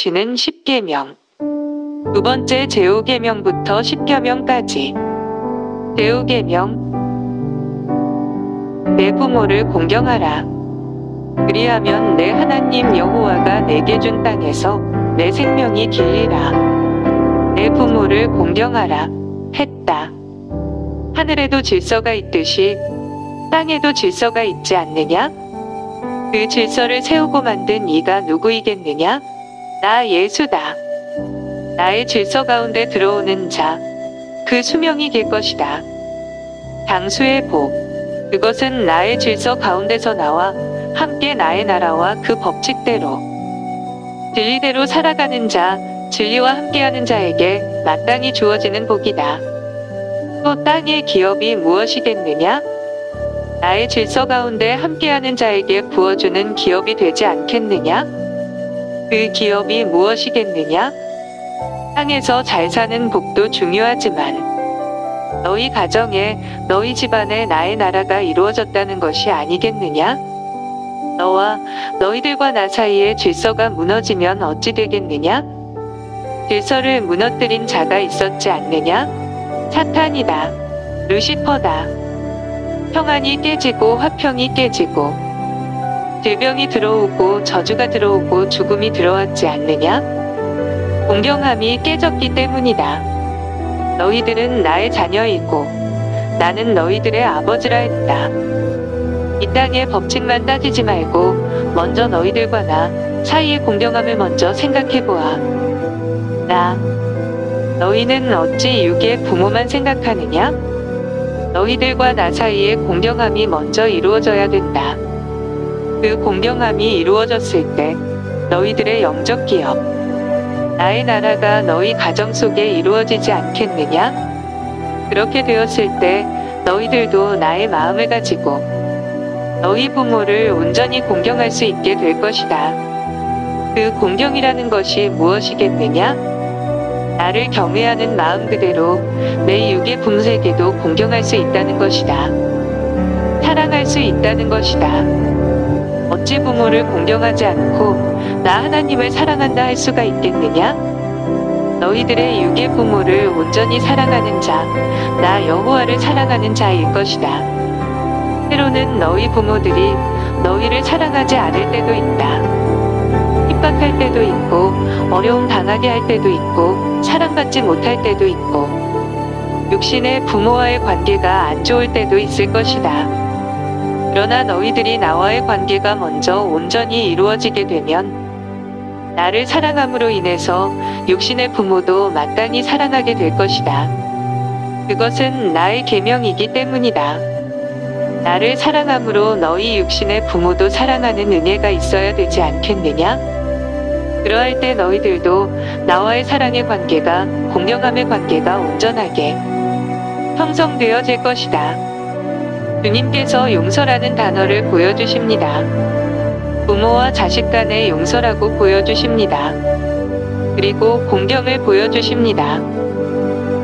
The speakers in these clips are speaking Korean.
지는 10계명. 두 번째 제후계명부터 10계명까지. 제후계명. 내 부모를 공경하라. 그리하면 내 하나님 여호와가 내게 준 땅에서 내 생명이 길리라. 내 부모를 공경하라 했다. 하늘에도 질서가 있듯이 땅에도 질서가 있지 않느냐? 그 질서를 세우고 만든 이가 누구이겠느냐? 나 예수다. 나의 질서 가운데 들어오는 자, 그 수명이 길 것이다. 장수의 복, 그것은 나의 질서 가운데서 나와 함께 나의 나라와 그 법칙대로 진리대로 살아가는 자, 진리와 함께하는 자에게 마땅히 주어지는 복이다. 또 땅의 기업이 무엇이겠느냐? 나의 질서 가운데 함께하는 자에게 부어주는 기업이 되지 않겠느냐? 그 기업이 무엇이겠느냐? 땅에서 잘 사는 복도 중요하지만 너희 가정에, 너희 집안에 나의 나라가 이루어졌다는 것이 아니겠느냐? 너와 너희들과 나 사이에 질서가 무너지면 어찌 되겠느냐? 질서를 무너뜨린 자가 있었지 않느냐? 사탄이다. 루시퍼다. 평안이 깨지고 화평이 깨지고 질병이 들어오고 저주가 들어오고 죽음이 들어왔지 않느냐? 공경함이 깨졌기 때문이다. 너희들은 나의 자녀이고 나는 너희들의 아버지라 했다. 이 땅의 법칙만 따지지 말고 먼저 너희들과 나 사이의 공경함을 먼저 생각해보아. 너희는 어찌 육의 부모만 생각하느냐? 너희들과 나 사이에 공경함이 먼저 이루어져야 된다. 그 공경함이 이루어졌을 때 너희들의 영적 기업, 나의 나라가 너희 가정 속에 이루어지지 않겠느냐? 그렇게 되었을 때 너희들도 나의 마음을 가지고 너희 부모를 온전히 공경할 수 있게 될 것이다. 그 공경이라는 것이 무엇이겠느냐? 나를 경외하는 마음 그대로 내 육의 부모에게도 공경할 수 있다는 것이다. 사랑할 수 있다는 것이다. 어찌 부모를 공경하지 않고 나 하나님을 사랑한다 할 수가 있겠느냐? 너희들의 육의 부모를 온전히 사랑하는 자, 나 여호와를 사랑하는 자일 것이다. 때로는 너희 부모들이 너희를 사랑하지 않을 때도 있다. 핍박할 때도 있고 어려움 당하게 할 때도 있고 사랑받지 못할 때도 있고 육신의 부모와의 관계가 안 좋을 때도 있을 것이다. 그러나 너희들이 나와의 관계가 먼저 온전히 이루어지게 되면 나를 사랑함으로 인해서 육신의 부모도 마땅히 사랑하게 될 것이다. 그것은 나의 계명이기 때문이다. 나를 사랑함으로 너희 육신의 부모도 사랑하는 은혜가 있어야 되지 않겠느냐? 그러할 때 너희들도 나와의 사랑의 관계가, 공경함의 관계가 온전하게 형성되어질 것이다. 주님께서 용서라는 단어를 보여주십니다. 부모와 자식 간의 용서라고 보여주십니다. 그리고 공경을 보여주십니다.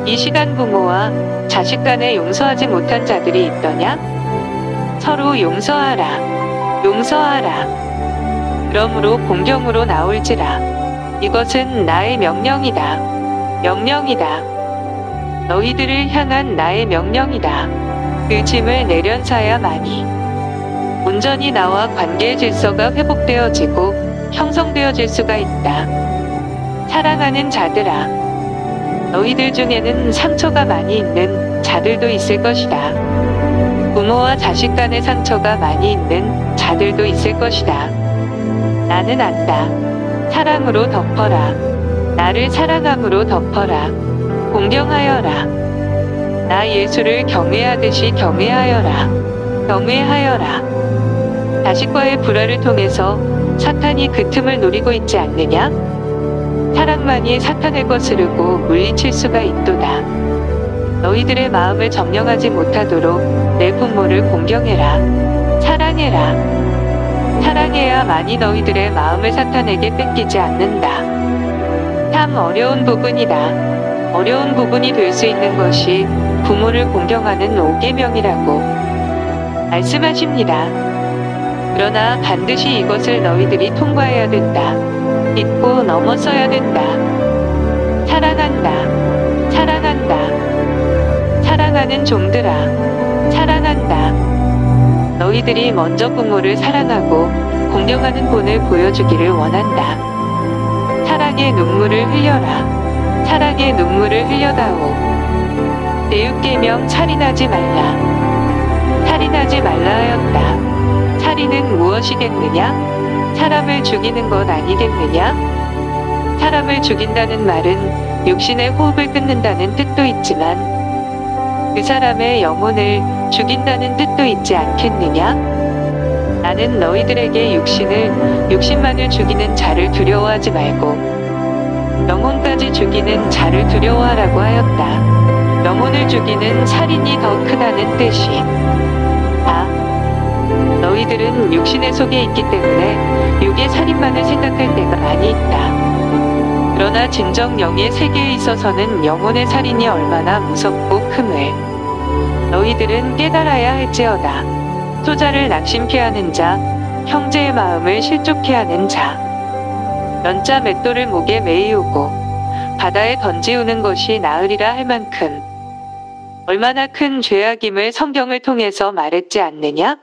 이 시간 부모와 자식 간에 용서하지 못한 자들이 있더냐? 서로 용서하라. 용서하라. 그러므로 공경으로 나올지라. 이것은 나의 명령이다. 명령이다. 너희들을 향한 나의 명령이다. 그 짐을 내련사야마니 온전히 나와 관계의 질서가 회복되어지고 형성되어질 수가 있다. 사랑하는 자들아, 너희들 중에는 상처가 많이 있는 자들도 있을 것이다. 부모와 자식 간의 상처가 많이 있는 자들도 있을 것이다. 나는 안다. 사랑으로 덮어라. 나를 사랑함으로 덮어라. 공경하여라. 나 예수를 경외하듯이 경외하여라. 경외하여라. 자식과의 불화를 통해서 사탄이 그 틈을 노리고 있지 않느냐? 사랑만이 사탄을 거스르고 물리칠 수가 있도다. 너희들의 마음을 점령하지 못하도록 내 부모를 공경해라. 사랑해라. 사랑해야만이 너희들의 마음을 사탄에게 뺏기지 않는다. 참 어려운 부분이다. 어려운 부분이 될 수 있는 것이 부모를 공경하는 5계명이라고 말씀하십니다. 그러나 반드시 이것을 너희들이 통과해야 된다. 잊고 넘어서야 된다. 사랑한다. 사랑한다. 사랑하는 종들아. 사랑한다. 너희들이 먼저 부모를 사랑하고 공경하는 본을 보여주기를 원한다. 사랑의 눈물을 흘려라. 사랑의 눈물을 흘려다오. 제6계명 살인하지 말라. 살인하지 말라 하였다. 살인은 무엇이겠느냐? 사람을 죽이는 것 아니겠느냐? 사람을 죽인다는 말은 육신의 호흡을 끊는다는 뜻도 있지만 그 사람의 영혼을 죽인다는 뜻도 있지 않겠느냐? 나는 너희들에게 육신만을 죽이는 자를 두려워하지 말고 영혼까지 죽이는 자를 두려워하라고 하였다. 영혼을 죽이는 살인이 더 크다는 뜻이. 너희들은 육신의 속에 있기 때문에 육의 살인만을 생각할 때가 많이 있다. 그러나 진정 영의 세계에 있어서는 영혼의 살인이 얼마나 무섭고 큼을 너희들은 깨달아야 할지어다. 소자를 낙심케 하는 자, 형제의 마음을 실족케 하는 자, 연자 맷돌을 목에 매이우고 바다에 던지우는 것이 나으리라 할 만큼 얼마나 큰 죄악임을 성경을 통해서 말했지 않느냐?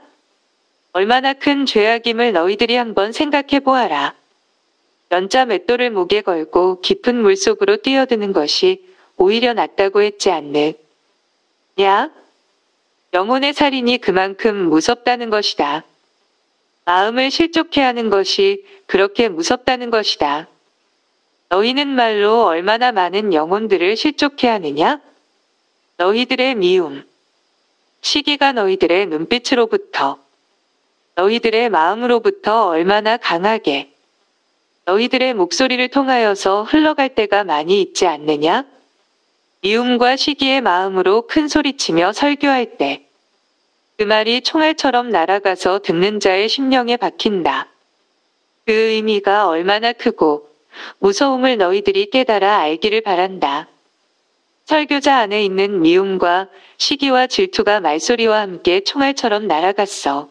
얼마나 큰 죄악임을 너희들이 한번 생각해 보아라. 연자 맷돌을 목에 걸고 깊은 물속으로 뛰어드는 것이 오히려 낫다고 했지 않느냐? 영혼의 살인이 그만큼 무섭다는 것이다. 마음을 실족해 하는 것이 그렇게 무섭다는 것이다. 너희는 말로 얼마나 많은 영혼들을 실족해 하느냐? 너희들의 미움, 시기가 너희들의 눈빛으로부터, 너희들의 마음으로부터 얼마나 강하게 너희들의 목소리를 통하여서 흘러갈 때가 많이 있지 않느냐? 미움과 시기의 마음으로 큰 소리치며 설교할 때 그 말이 총알처럼 날아가서 듣는 자의 심령에 박힌다. 그 의미가 얼마나 크고 무서움을 너희들이 깨달아 알기를 바란다. 설교자 안에 있는 미움과 시기와 질투가 말소리와 함께 총알처럼 날아갔어.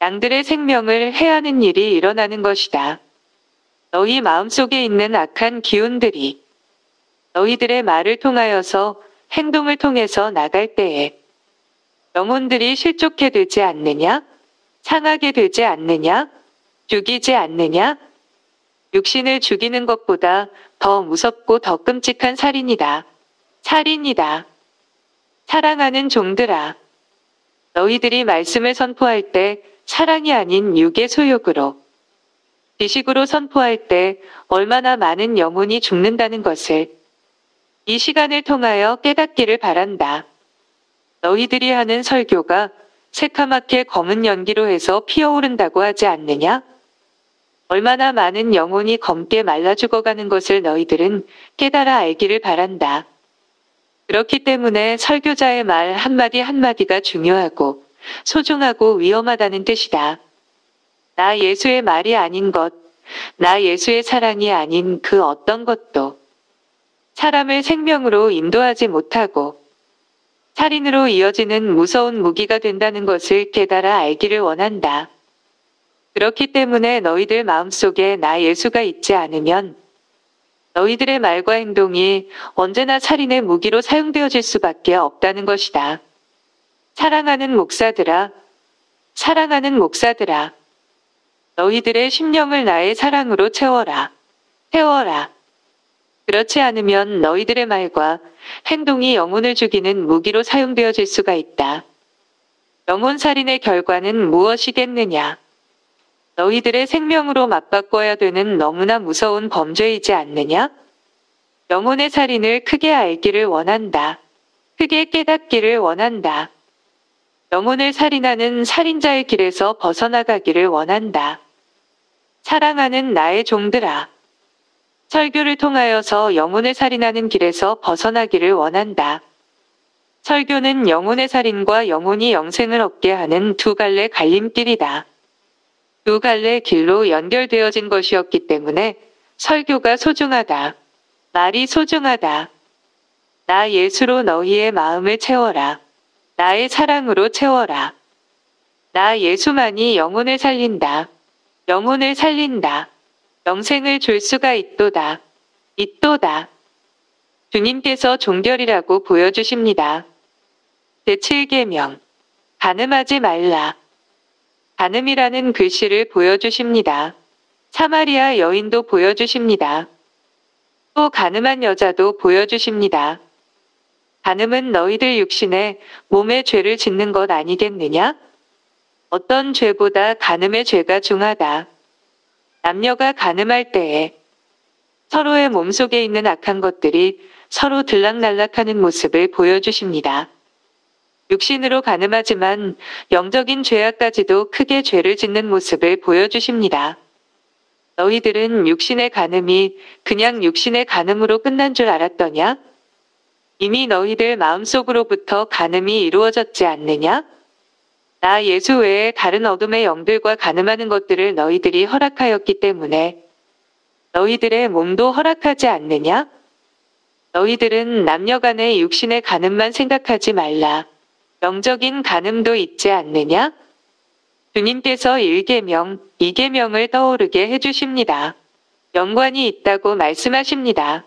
양들의 생명을 해하는 일이 일어나는 것이다. 너희 마음속에 있는 악한 기운들이 너희들의 말을 통하여서 행동을 통해서 나갈 때에 영혼들이 실족해 되지 않느냐? 상하게 되지 않느냐? 죽이지 않느냐? 육신을 죽이는 것보다 더 무섭고 더 끔찍한 살인이다. 살인이다. 사랑하는 종들아. 너희들이 말씀을 선포할 때 사랑이 아닌 육의 소욕으로, 지식으로 선포할 때 얼마나 많은 영혼이 죽는다는 것을 이 시간을 통하여 깨닫기를 바란다. 너희들이 하는 설교가 새카맣게 검은 연기로 해서 피어오른다고 하지 않느냐? 얼마나 많은 영혼이 검게 말라 죽어가는 것을 너희들은 깨달아 알기를 바란다. 그렇기 때문에 설교자의 말 한마디 한마디가 중요하고 소중하고 위험하다는 뜻이다. 나 예수의 말이 아닌 것, 나 예수의 사랑이 아닌 그 어떤 것도 사람을 생명으로 인도하지 못하고 살인으로 이어지는 무서운 무기가 된다는 것을 깨달아 알기를 원한다. 그렇기 때문에 너희들 마음속에 나 예수가 있지 않으면 너희들의 말과 행동이 언제나 살인의 무기로 사용되어질 수밖에 없다는 것이다. 사랑하는 목사들아, 사랑하는 목사들아, 너희들의 심령을 나의 사랑으로 채워라. 채워라. 그렇지 않으면 너희들의 말과 행동이 영혼을 죽이는 무기로 사용되어질 수가 있다. 영혼 살인의 결과는 무엇이겠느냐? 너희들의 생명으로 맞바꿔야 되는 너무나 무서운 범죄이지 않느냐? 영혼의 살인을 크게 알기를 원한다. 크게 깨닫기를 원한다. 영혼을 살인하는 살인자의 길에서 벗어나가기를 원한다. 사랑하는 나의 종들아. 설교를 통하여서 영혼을 살인하는 길에서 벗어나기를 원한다. 설교는 영혼의 살인과 영혼이 영생을 얻게 하는 두 갈래 갈림길이다. 두 갈래 길로 연결되어진 것이었기 때문에 설교가 소중하다. 말이 소중하다. 나 예수로 너희의 마음을 채워라. 나의 사랑으로 채워라. 나 예수만이 영혼을 살린다. 영혼을 살린다. 영생을 줄 수가 있도다. 있도다. 주님께서 종결이라고 보여주십니다. 제7계명. 간음하지 말라. 간음이라는 글씨를 보여주십니다. 사마리아 여인도 보여주십니다. 또 간음한 여자도 보여주십니다. 간음은 너희들 육신에 몸에 죄를 짓는 것 아니겠느냐? 어떤 죄보다 간음의 죄가 중하다. 남녀가 간음할 때에 서로의 몸속에 있는 악한 것들이 서로 들락날락하는 모습을 보여주십니다. 육신으로 간음하지만 영적인 죄악까지도 크게 죄를 짓는 모습을 보여주십니다. 너희들은 육신의 간음이 그냥 육신의 간음으로 끝난 줄 알았더냐? 이미 너희들 마음속으로부터 간음이 이루어졌지 않느냐? 나 예수 외에 다른 어둠의 영들과 간음하는 것들을 너희들이 허락하였기 때문에 너희들의 몸도 허락하지 않느냐? 너희들은 남녀간의 육신의 간음만 생각하지 말라. 영적인 간음도 있지 않느냐? 주님께서 1계명, 2계명을 떠오르게 해주십니다. 연관이 있다고 말씀하십니다.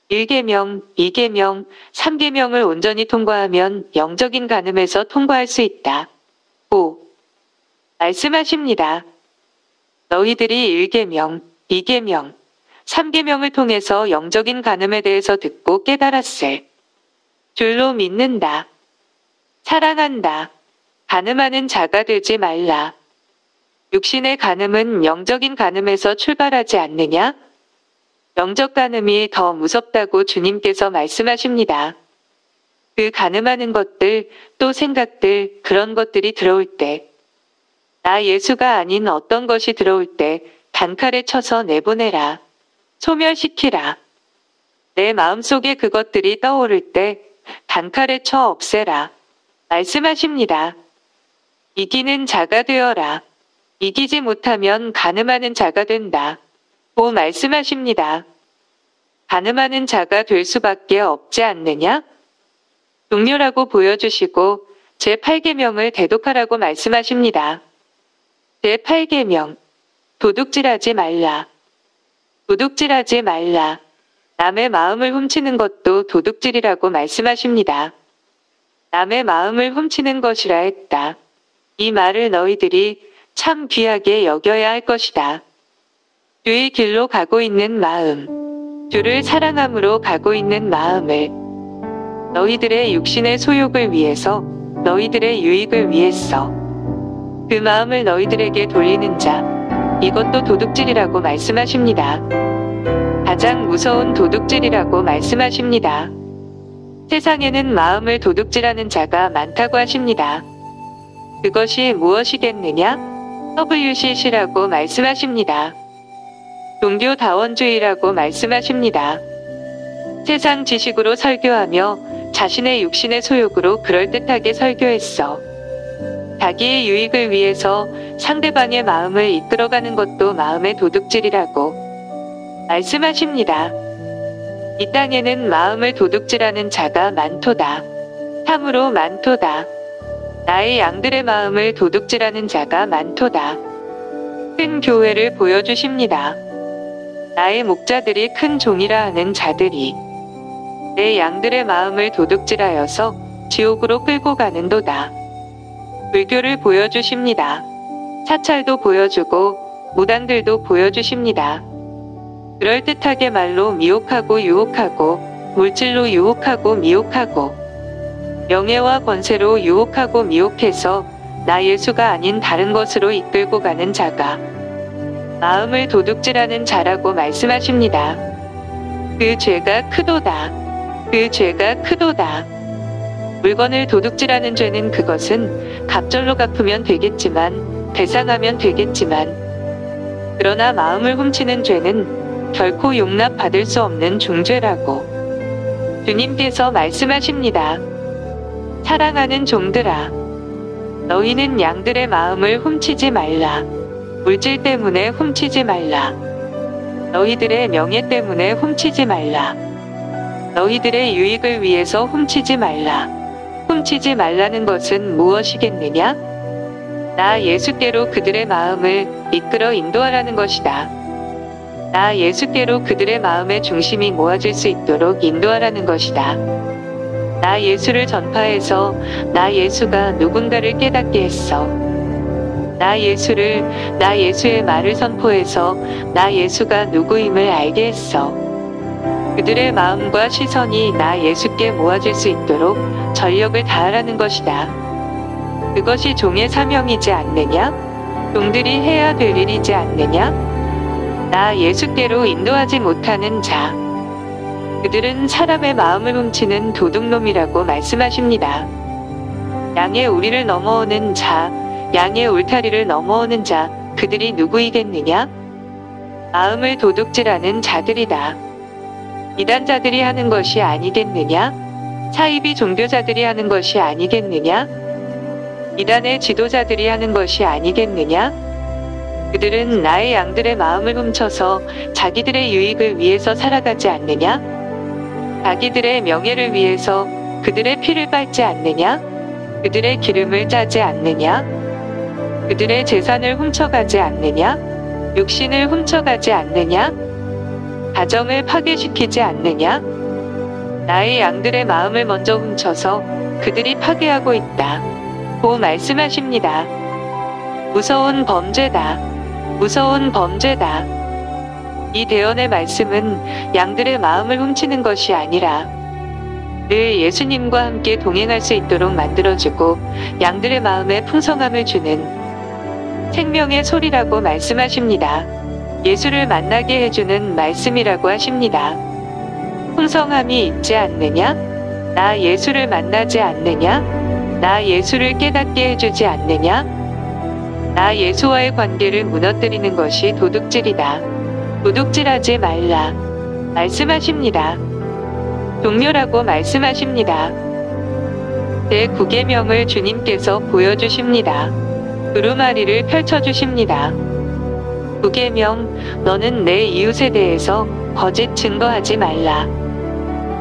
1계명, 2계명, 3계명을 온전히 통과하면 영적인 간음에서 통과할 수 있다. 5. 말씀하십니다. 너희들이 1계명, 2계명, 3계명을 통해서 영적인 간음에 대해서 듣고 깨달았을 줄로 믿는다. 사랑한다. 간음하는 자가 되지 말라. 육신의 간음은 영적인 간음에서 출발하지 않느냐? 영적 간음이 더 무섭다고 주님께서 말씀하십니다. 그 간음하는 것들, 또 생각들, 그런 것들이 들어올 때, 나 예수가 아닌 어떤 것이 들어올 때 단칼에 쳐서 내보내라. 소멸시키라. 내 마음속에 그것들이 떠오를 때 단칼에 쳐 없애라. 말씀하십니다. 이기는 자가 되어라. 이기지 못하면 간음하는 자가 된다. 고 말씀하십니다. 간음하는 자가 될 수밖에 없지 않느냐? 동료라고 보여주시고 제8계명을 대독하라고 말씀하십니다. 제8계명. 도둑질하지 말라. 도둑질하지 말라. 남의 마음을 훔치는 것도 도둑질이라고 말씀하십니다. 남의 마음을 훔치는 것이라 했다. 이 말을 너희들이 참 귀하게 여겨야 할 것이다. 주의 길로 가고 있는 마음, 주를 사랑함으로 가고 있는 마음을 너희들의 육신의 소욕을 위해서, 너희들의 유익을 위해서 그 마음을 너희들에게 돌리는 자, 이것도 도둑질이라고 말씀하십니다. 가장 무서운 도둑질이라고 말씀하십니다. 세상에는 마음을 도둑질하는 자가 많다고 하십니다. 그것이 무엇이겠느냐? WCC라고 말씀하십니다. 종교다원주의라고 말씀하십니다. 세상 지식으로 설교하며 자신의 육신의 소욕으로 그럴듯하게 설교했어. 자기의 유익을 위해서 상대방의 마음을 이끌어가는 것도 마음의 도둑질이라고 말씀하십니다. 이 땅에는 마음을 도둑질하는 자가 많도다. 참으로 많도다. 나의 양들의 마음을 도둑질하는 자가 많도다. 큰 교회를 보여주십니다. 나의 목자들이 큰 종이라 하는 자들이 내 양들의 마음을 도둑질하여서 지옥으로 끌고 가는도다. 불교를 보여주십니다. 사찰도 보여주고 무당들도 보여주십니다. 그럴듯하게 말로 미혹하고 유혹하고 물질로 유혹하고 미혹하고 명예와 권세로 유혹하고 미혹해서 나 예수가 아닌 다른 것으로 이끌고 가는 자가 마음을 도둑질하는 자라고 말씀하십니다. 그 죄가 크도다. 그 죄가 크도다. 물건을 도둑질하는 죄는 그것은 갑절로 갚으면 되겠지만 배상하면 되겠지만 그러나 마음을 훔치는 죄는 결코 용납받을 수 없는 중죄라고 주님께서 말씀하십니다. 사랑하는 종들아, 너희는 양들의 마음을 훔치지 말라. 물질 때문에 훔치지 말라. 너희들의 명예 때문에 훔치지 말라. 너희들의 유익을 위해서 훔치지 말라. 훔치지 말라는 것은 무엇이겠느냐? 나 예수께로 그들의 마음을 이끌어 인도하라는 것이다. 나 예수께로 그들의 마음의 중심이 모아질 수 있도록 인도하라는 것이다. 나 예수를 전파해서 나 예수가 누군가를 깨닫게 했어. 나 예수의 말을 선포해서 나 예수가 누구임을 알게 했어. 그들의 마음과 시선이 나 예수께 모아질 수 있도록 전력을 다하라는 것이다. 그것이 종의 사명이지 않느냐? 종들이 해야 될 일이지 않느냐? 나 예수께로 인도하지 못하는 자. 그들은 사람의 마음을 훔치는 도둑놈이라고 말씀하십니다. 양의 우리를 넘어오는 자, 양의 울타리를 넘어오는 자, 그들이 누구이겠느냐? 마음을 도둑질하는 자들이다. 이단자들이 하는 것이 아니겠느냐? 사이비 종교자들이 하는 것이 아니겠느냐? 이단의 지도자들이 하는 것이 아니겠느냐? 그들은 나의 양들의 마음을 훔쳐서 자기들의 유익을 위해서 살아가지 않느냐? 자기들의 명예를 위해서 그들의 피를 빨지 않느냐? 그들의 기름을 짜지 않느냐? 그들의 재산을 훔쳐가지 않느냐? 육신을 훔쳐가지 않느냐? 가정을 파괴시키지 않느냐? 나의 양들의 마음을 먼저 훔쳐서 그들이 파괴하고 있다. 고 말씀하십니다. 무서운 범죄다. 무서운 범죄다. 이 대언의 말씀은 양들의 마음을 훔치는 것이 아니라 늘 예수님과 함께 동행할 수 있도록 만들어주고 양들의 마음에 풍성함을 주는 생명의 소리라고 말씀하십니다. 예수를 만나게 해주는 말씀이라고 하십니다. 풍성함이 있지 않느냐? 나 예수를 만나지 않느냐? 나 예수를 깨닫게 해주지 않느냐? 나 예수와의 관계를 무너뜨리는 것이 도둑질이다. 도둑질하지 말라. 말씀하십니다. 종료라고 말씀하십니다. 제9계명을 주님께서 보여주십니다. 두루마리를 펼쳐주십니다. 9계명, 너는 내 이웃에 대해서 거짓 증거하지 말라.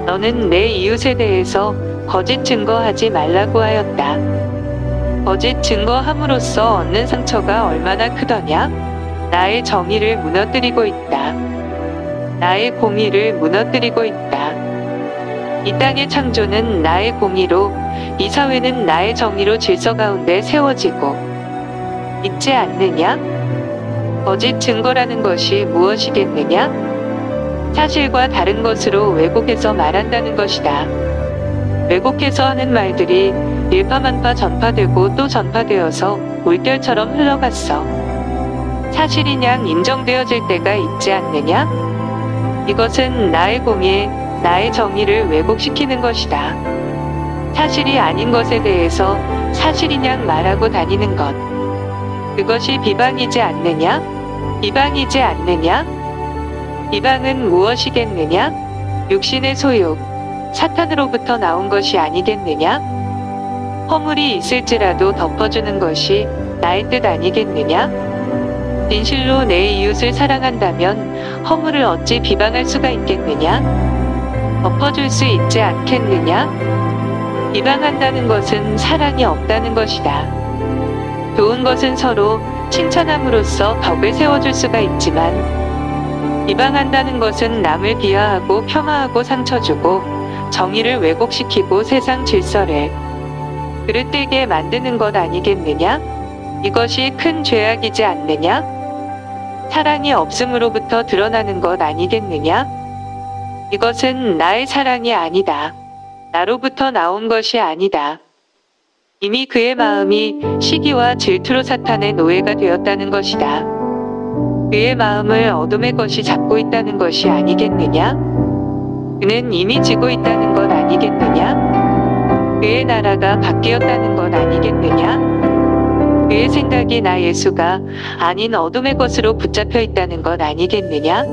너는 내 이웃에 대해서 거짓 증거하지 말라고 하였다. 거짓 증거함으로써 얻는 상처가 얼마나 크더냐? 나의 정의를 무너뜨리고 있다. 나의 공의를 무너뜨리고 있다. 이 땅의 창조는 나의 공의로, 이 사회는 나의 정의로 질서 가운데 세워지고 있지 않느냐? 거짓 증거라는 것이 무엇이겠느냐? 사실과 다른 것으로 왜곡해서 말한다는 것이다. 왜곡해서 하는 말들이 일파만파 전파되고 또 전파되어서 물결처럼 흘러갔어. 사실이냥 인정되어질 때가 있지 않느냐? 이것은 나의 공의, 나의 정의를 왜곡시키는 것이다. 사실이 아닌 것에 대해서 사실이냥 말하고 다니는 것. 그것이 비방이지 않느냐? 비방이지 않느냐? 비방은 무엇이겠느냐? 육신의 소욕, 사탄으로부터 나온 것이 아니겠느냐? 허물이 있을지라도 덮어주는 것이 나의 뜻 아니겠느냐? 진실로 내 이웃을 사랑한다면 허물을 어찌 비방할 수가 있겠느냐? 덮어줄 수 있지 않겠느냐? 비방한다는 것은 사랑이 없다는 것이다. 좋은 것은 서로 칭찬함으로써 덕을 세워줄 수가 있지만 비방한다는 것은 남을 비하하고 폄하하고 상처주고 정의를 왜곡시키고 세상 질서를 그릇되게 만드는 것 아니겠느냐? 이것이 큰 죄악이지 않느냐? 사랑이 없음으로부터 드러나는 것 아니겠느냐? 이것은 나의 사랑이 아니다. 나로부터 나온 것이 아니다. 이미 그의 마음이 시기와 질투로 사탄의 노예가 되었다는 것이다. 그의 마음을 어둠의 것이 잡고 있다는 것이 아니겠느냐? 그는 이미 지고 있다는 것 아니겠느냐? 그의 나라가 바뀌었다는 것 아니겠느냐? 그의 생각이 나 예수가 아닌 어둠의 것으로 붙잡혀 있다는 것 아니겠느냐?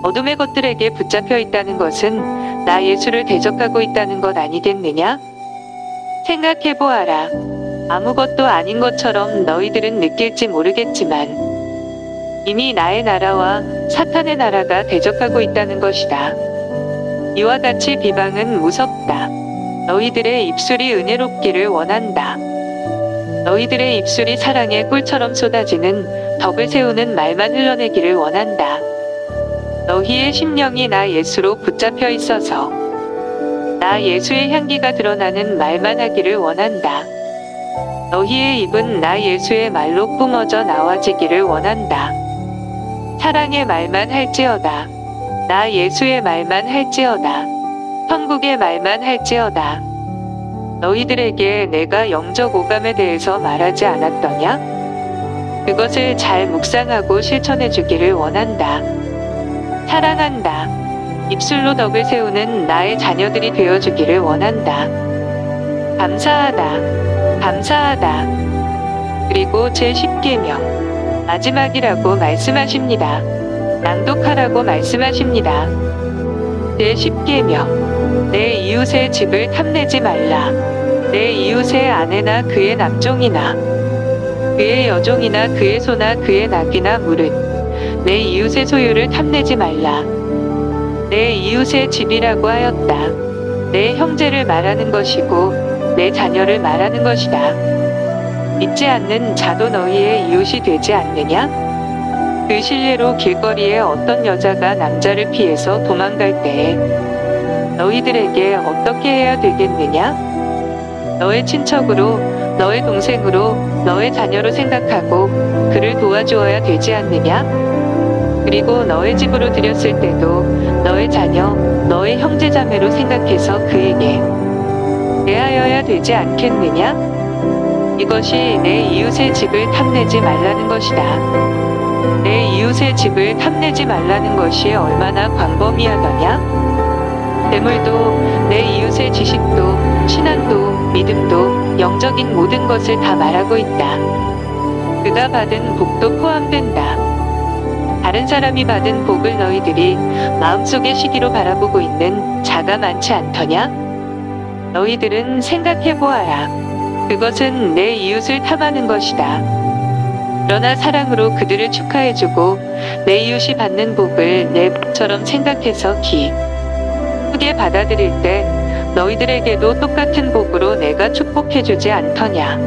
어둠의 것들에게 붙잡혀 있다는 것은 나 예수를 대적하고 있다는 것 아니겠느냐? 생각해보아라. 아무것도 아닌 것처럼 너희들은 느낄지 모르겠지만 이미 나의 나라와 사탄의 나라가 대적하고 있다는 것이다. 이와 같이 비방은 무섭다. 너희들의 입술이 은혜롭기를 원한다. 너희들의 입술이 사랑의 꿀처럼 쏟아지는 덕을 세우는 말만 흘러내기를 원한다. 너희의 심령이 나 예수로 붙잡혀 있어서 나 예수의 향기가 드러나는 말만 하기를 원한다. 너희의 입은 나 예수의 말로 뿜어져 나와지기를 원한다. 사랑의 말만 할지어다. 나 예수의 말만 할지어다. 천국의 말만 할지어다. 너희들에게 내가 영적 오감에 대해서 말하지 않았더냐? 그것을 잘 묵상하고 실천해 주기를 원한다. 사랑한다. 입술로 덕을 세우는 나의 자녀들이 되어주기를 원한다. 감사하다. 감사하다. 그리고 제10계명 마지막이라고 말씀하십니다. 낭독하라고 말씀하십니다. 제10계명 내 이웃의 집을 탐내지 말라. 내 이웃의 아내나 그의 남종이나 그의 여종이나 그의 소나 그의 낙이나 물은 내 이웃의 소유를 탐내지 말라. 내 이웃의 집이라고 하였다. 내 형제를 말하는 것이고 내 자녀를 말하는 것이다. 믿지 않는 자도 너희의 이웃이 되지 않느냐? 그 실례로 길거리에 어떤 여자가 남자를 피해서 도망갈 때에 너희들에게 어떻게 해야 되겠느냐? 너의 친척으로, 너의 동생으로, 너의 자녀로 생각하고 그를 도와주어야 되지 않느냐? 그리고 너의 집으로 들였을 때도 너의 자녀, 너의 형제자매로 생각해서 그에게 대하여야 되지 않겠느냐? 이것이 내 이웃의 집을 탐내지 말라는 것이다. 내 이웃의 집을 탐내지 말라는 것이 얼마나 광범위하더냐? 재물도, 내 이웃의 지식도, 신앙도, 믿음도, 영적인 모든 것을 다 말하고 있다. 그가 받은 복도 포함된다. 다른 사람이 받은 복을 너희들이 마음속의 시기로 바라보고 있는 자가 많지 않더냐? 너희들은 생각해보아라. 그것은 내 이웃을 탐하는 것이다. 그러나 사랑으로 그들을 축하해주고 내 이웃이 받는 복을 내 복처럼 생각해서 기쁘게 받아들일 때 너희들에게도 똑같은 복으로 내가 축복해주지 않더냐?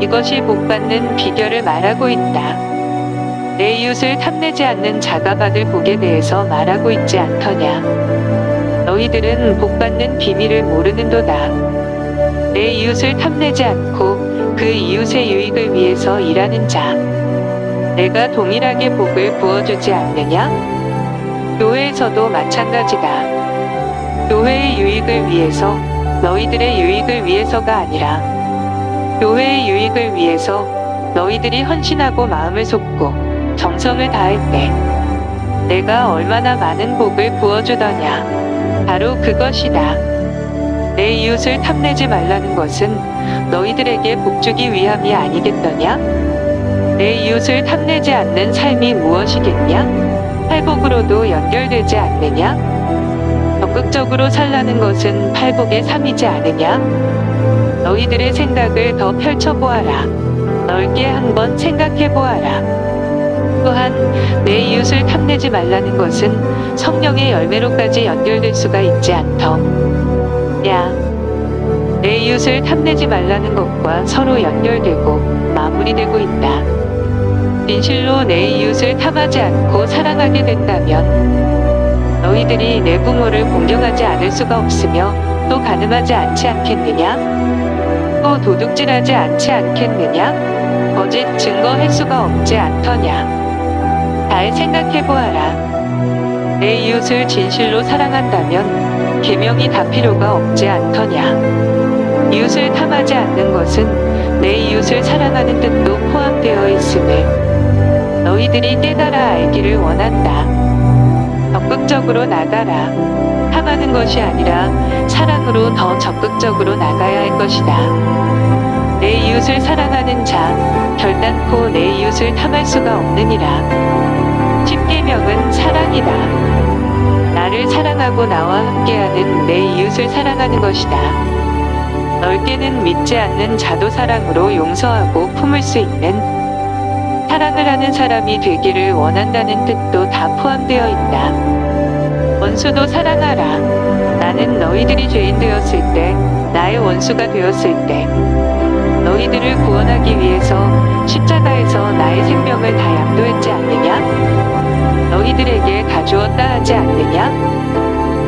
이것이 복받는 비결을 말하고 있다. 내 이웃을 탐내지 않는 자가 받을 복에 대해서 말하고 있지 않더냐? 너희들은 복받는 비밀을 모르는도다. 내 이웃을 탐내지 않고 그 이웃의 유익을 위해서 일하는 자. 내가 동일하게 복을 부어주지 않느냐? 교회에서도 마찬가지다. 교회의 유익을 위해서, 너희들의 유익을 위해서가 아니라 교회의 유익을 위해서 너희들이 헌신하고 마음을 쏟고 정성을 다할 때 내가 얼마나 많은 복을 부어주더냐. 바로 그것이다. 내 이웃을 탐내지 말라는 것은 너희들에게 복주기 위함이 아니겠더냐? 내 이웃을 탐내지 않는 삶이 무엇이겠냐? 팔복으로도 연결되지 않느냐? 적극적으로 살라는 것은 팔복의 삶이지 않으냐? 너희들의 생각을 더 펼쳐보아라. 넓게 한번 생각해보아라. 또한 내 이웃을 탐내지 말라는 것은 성령의 열매로까지 연결될 수가 있지 않더냐. 내 이웃을 탐내지 말라는 것과 서로 연결되고 마무리되고 있다. 진실로 내 이웃을 탐하지 않고 사랑하게 된다면 너희들이 내 부모를 공경하지 않을 수가 없으며 또 간음하지 않지 않겠느냐? 또 도둑질하지 않지 않겠느냐? 거짓 증거할 수가 없지 않더냐? 잘 생각해보아라. 내 이웃을 진실로 사랑한다면 계명이 다 필요가 없지 않더냐? 이웃을 탐하지 않는 것은 내 이웃을 사랑하는 뜻도 포함되어 있음을 너희들이 깨달아 알기를 원한다. 적극적으로 나가라. 탐하는 것이 아니라 사랑으로 더 적극적으로 나가야 할 것이다. 내 이웃을 사랑하는 자, 결단코 내 이웃을 탐할 수가 없느니라. 10계명은 사랑이다. 나를 사랑하고 나와 함께하는 내 이웃을 사랑하는 것이다. 넓게는 믿지 않는 자도 사랑으로 용서하고 품을 수 있는 사랑을 하는 사람이 되기를 원한다는 뜻도 다 포함되어 있다. 원수도 사랑하라. 나는 너희들이 죄인 되었을 때, 나의 원수가 되었을 때 너희들을 구원하기 위해서 십자가에서 나의 생명을 다 양도했지 않느냐? 너희들에게 가주었다 하지 않느냐?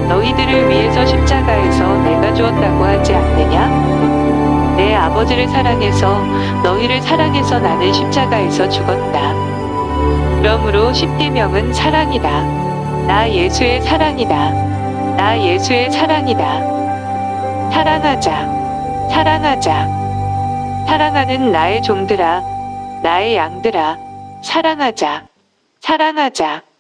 너희들을 위해서 십자가에서 내가 주었다고 하지 않느냐? 내 아버지를 사랑해서 너희를 사랑해서 나는 십자가에서 죽었다. 그러므로 십계명은 사랑이다. 나 예수의 사랑이다. 나 예수의 사랑이다. 사랑하자. 사랑하자. 사랑하는 나의 종들아, 나의 양들아, 사랑하자. 사랑하자.